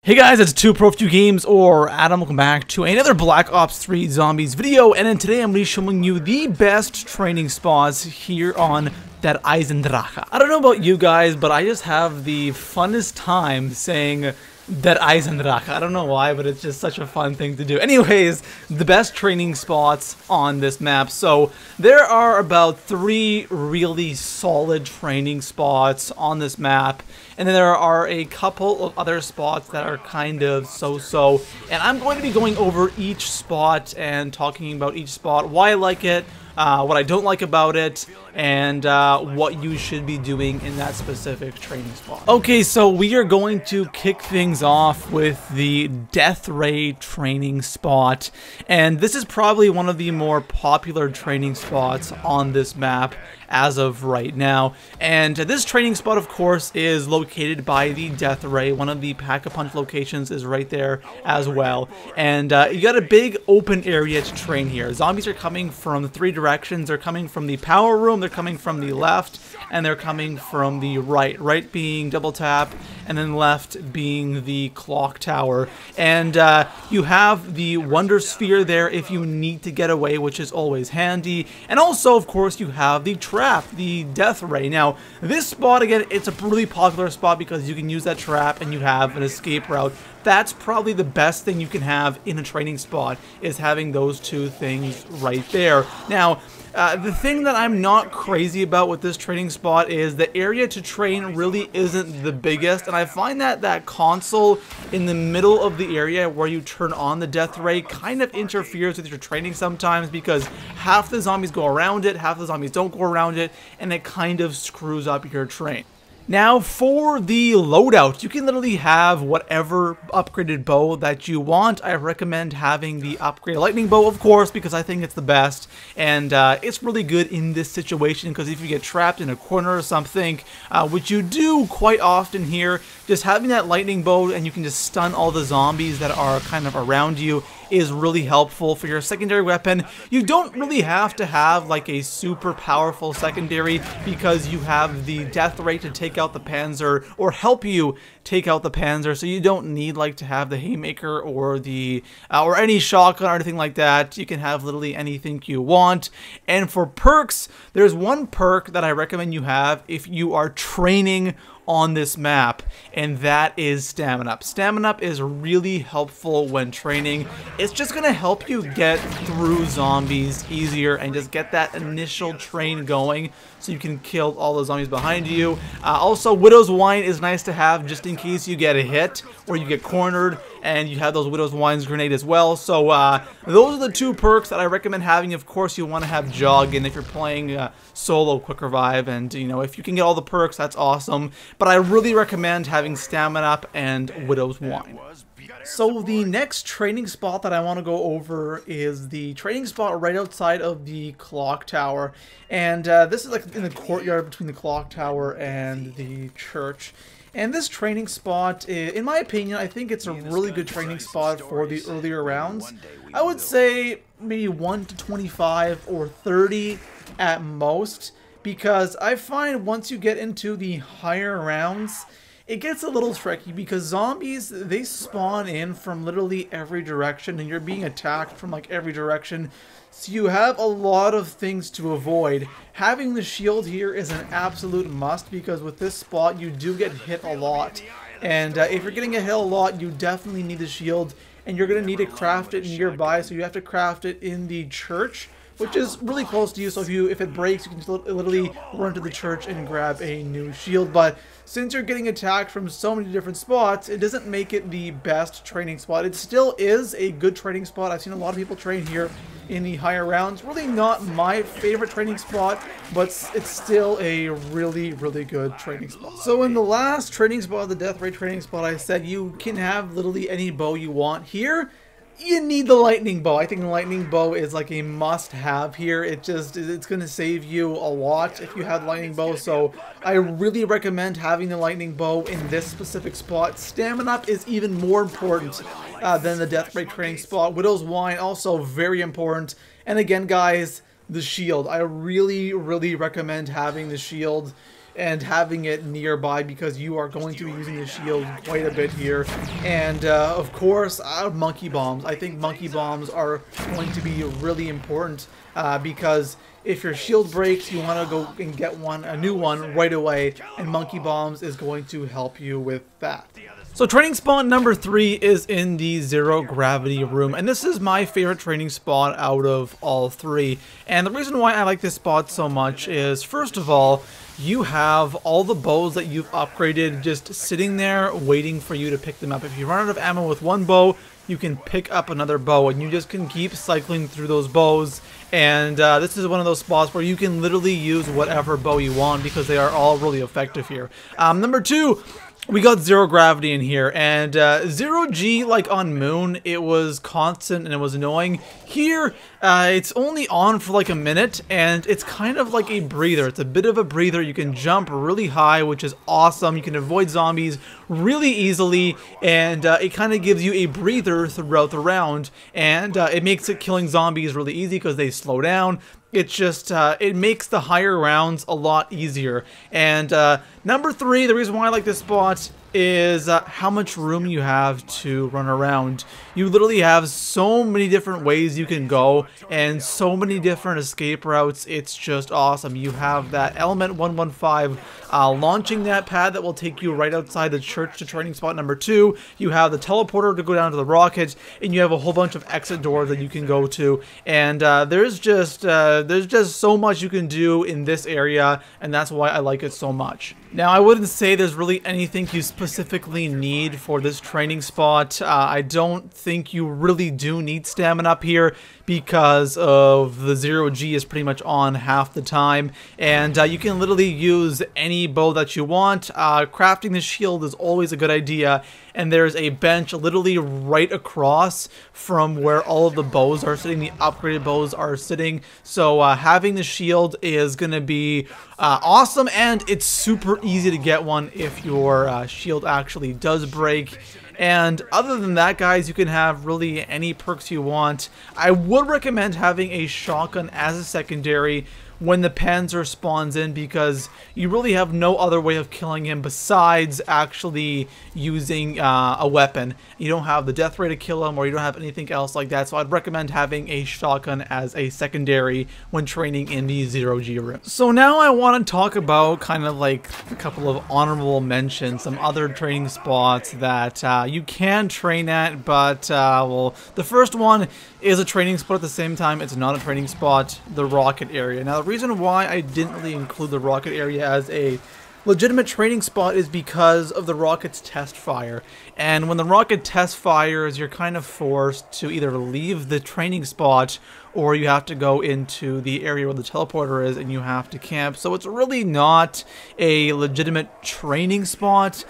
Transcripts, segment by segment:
Hey guys, it's ToProForuGames or Adam. Welcome back to another Black Ops 3 Zombies video, and then today I'm going to be showing you the best training spots here on that Eisendrache. I don't know about you guys, but I just have the funnest time saying that Eisendrache. I don't know why, but it's just such a fun thing to do. Anyways, the best training spots on this map. So there are about 3 really solid training spots on this map, and then there are a couple of other spots that are kind of so-so. And I'm going to be going over each spot and talking about each spot, why I like it, what I don't like about it, and what you should be doing in that specific training spot. Okay, so we are going to kick things off with the Death Ray training spot, and this is probably one of the more popular training spots on this map as of right now. And this training spot, of course, is located by the Death Ray. One of the Pack-a-Punch locations is right there as well. And you got a big open area to train here. Zombies are coming from 3 directions. They're coming from the power room, they're coming from the left, and they're coming from the right. Right being double tap, and then left being the clock tower. And you have the Wonder Sphere there if you need to get away, which is always handy. And also, of course, you have the trap, the Death Ray. Now, this spot, again, it's a really popular spot because you can use that trap and you have an escape route. That's probably the best thing you can have in a training spot, is having those 2 things right there. Now, the thing that I'm not crazy about with this training spot is the area to train really isn't the biggest, and I find that that console in the middle of the area where you turn on the Death Ray kind of interferes with your training sometimes, because half the zombies go around it, half the zombies don't go around it, and it kind of screws up your train. Now, for the loadout, you can literally have whatever upgraded bow that you want. I recommend having the upgraded lightning bow, of course, because I think it's the best, and it's really good in this situation, because if you get trapped in a corner or something, which you do quite often here, just having that lightning bow and you can just stun all the zombies that are kind of around you is really helpful. For your secondary weapon, you don't really have to have like a super powerful secondary, because you have the Death Ray to take out the Panzer, or help you take out the Panzer, so you don't need like to have the Haymaker or the or any shotgun or anything like that. You can have literally anything you want. And for perks, there's one perk that I recommend you have if you are training on this map, and that is Stamina Up. Stamina Up is really helpful when training. It's just gonna help you get through zombies easier and just get that initial train going so you can kill all the zombies behind you. Also, Widow's Wine is nice to have just in case you get a hit or you get cornered, and you have those Widow's Wine's grenade as well. So those are the 2 perks that I recommend having. Of course, you want to have Jog, and if you're playing solo, Quick Revive, and you know, if you can get all the perks, that's awesome. But I really recommend having Stamina Up and Widow's Wine. So the next training spot that I want to go over is the training spot right outside of the clock tower, and this is like in the courtyard between the clock tower and the church. And this training spot, in my opinion, I think it's a really good training spot for the earlier rounds. I would say maybe 1 to 25 or 30 at most, because I find once you get into the higher rounds, it gets a little tricky, because zombies, they spawn in from literally every direction, and you're being attacked from like every direction. So you have a lot of things to avoid. Having the shield here is an absolute must, because with this spot you do get hit a lot. And if you're getting hit a lot, you definitely need the shield, and you're going to need to craft it nearby. So you have to craft it in the church, which is really close to you, so if it breaks, you can literally run to the church and grab a new shield. But since you're getting attacked from so many different spots, it doesn't make it the best training spot. It still is a good training spot. I've seen a lot of people train here in the higher rounds. Really not my favorite training spot, but it's still a really, really good training spot. So in the last training spot, the Death Ray training spot, I said you can have literally any bow you want. Here, you need the lightning bow. I think the lightning bow is like a must-have here. It's going to save you a lot if you have the lightning bow. So I really recommend having the lightning bow in this specific spot. Stamina Up is even more important than the Death Ray training spot. Widow's Wine also very important. And again, guys, the shield. I really, really recommend having the shield. and having it nearby because you are going to be using the shield quite a bit here. And of course, monkey bombs. I think monkey bombs are going to be really important because if your shield breaks, you want to go and get a new one right away, and monkey bombs is going to help you with that. So training spot number 3 is in the zero gravity room, and this is my favorite training spot out of all 3. And the reason why I like this spot so much is, first of all, you have all the bows that you've upgraded just sitting there waiting for you to pick them up. If you run out of ammo with one bow, you can pick up another bow, and you just can keep cycling through those bows. And this is one of those spots where you can literally use whatever bow you want because they are all really effective here. Number 2, we got zero gravity in here, and zero G, like on Moon, it was constant and it was annoying. Here, it's only on for like a minute, and it's kind of like a breather. It's a bit of a breather. You can jump really high, which is awesome. You can avoid zombies really easily, and it kind of gives you a breather throughout the round, and it makes it killing zombies really easy because they slow down. It's just, it makes the higher rounds a lot easier. And number 3, the reason why I like this spot is how much room you have to run around. You literally have so many different ways you can go and so many different escape routes. It's just awesome. You have that Element 115 launching that pad that will take you right outside the church to training spot number 2. You have the teleporter to go down to the rocket, and you have a whole bunch of exit doors that you can go to. And there's just so much you can do in this area, and that's why I like it so much. Now, I wouldn't say there's really anything you specifically need for this training spot. I don't think you really do need stamina up here because of the zero G is pretty much on half the time, and you can literally use any bow that you want. Crafting the shield is always a good idea, and there's a bench literally right across from where all of the bows are sitting, the upgraded bows are sitting, so having the shield is going to be awesome, and it's super easy to get one if your shield actually does break. And other than that, guys, you can have really any perks you want. I would recommend having a shotgun as a secondary when the Panzer spawns in, because you really have no other way of killing him besides actually using a weapon. You don't have the death ray to kill him, or you don't have anything else like that, so I'd recommend having a shotgun as a secondary when training in the zero G room. So now I want to talk about kind of like a couple of honorable mentions, some other training spots that you can train at, but well, the first one is a training spot. At the same time, it's not a training spot, the Rockit Area. Now, the reason why I didn't really include the Rockit Area as a legitimate training spot is because of the rocket's test fire. And when the rocket test fires, you're kind of forced to either leave the training spot or you have to go into the area where the teleporter is and you have to camp. So it's really not a legitimate training spot.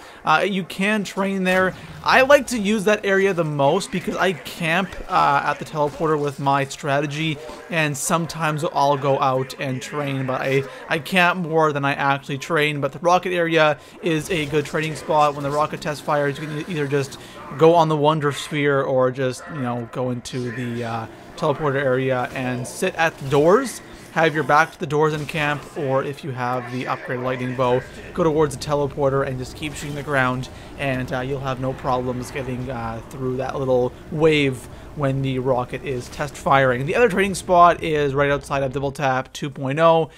You can train there. I like to use that area the most because I camp at the teleporter with my strategy, and sometimes I'll go out and train, but I camp more than I actually train. But the Rockit Area is a good training spot. When the rocket test fires, you can either just go on the Wonder Sphere or just, you know, go into the teleporter area and sit at the doors, have your back to the doors and camp, or if you have the upgraded lightning bow, go towards the teleporter and just keep shooting the ground, and you'll have no problems getting through that little wave when the rocket is test firing. The other training spot is right outside of Double Tap 2.0.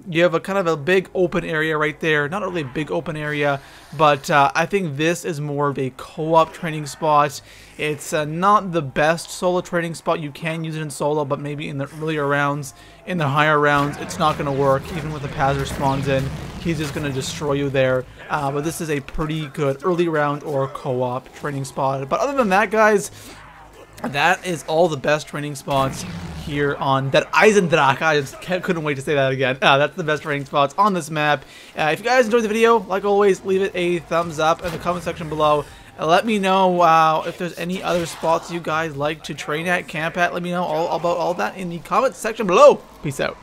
You have a kind of a big open area right there. Not really a big open area, but I think this is more of a co-op training spot. It's not the best solo training spot. You can use it in solo, but maybe in the earlier rounds. In the higher rounds, it's not going to work. Even with the Panzer spawns in, he's just going to destroy you there. But this is a pretty good early round or co-op training spot. But other than that, guys, that is all the best training spots here on that Eisendrache. I just couldn't wait to say that again. That's the best training spots on this map. If you guys enjoyed the video, like always, leave it a thumbs up in the comment section below. Let me know if there's any other spots you guys like to train at, camp at. Let me know all about all that in the comment section below. Peace out.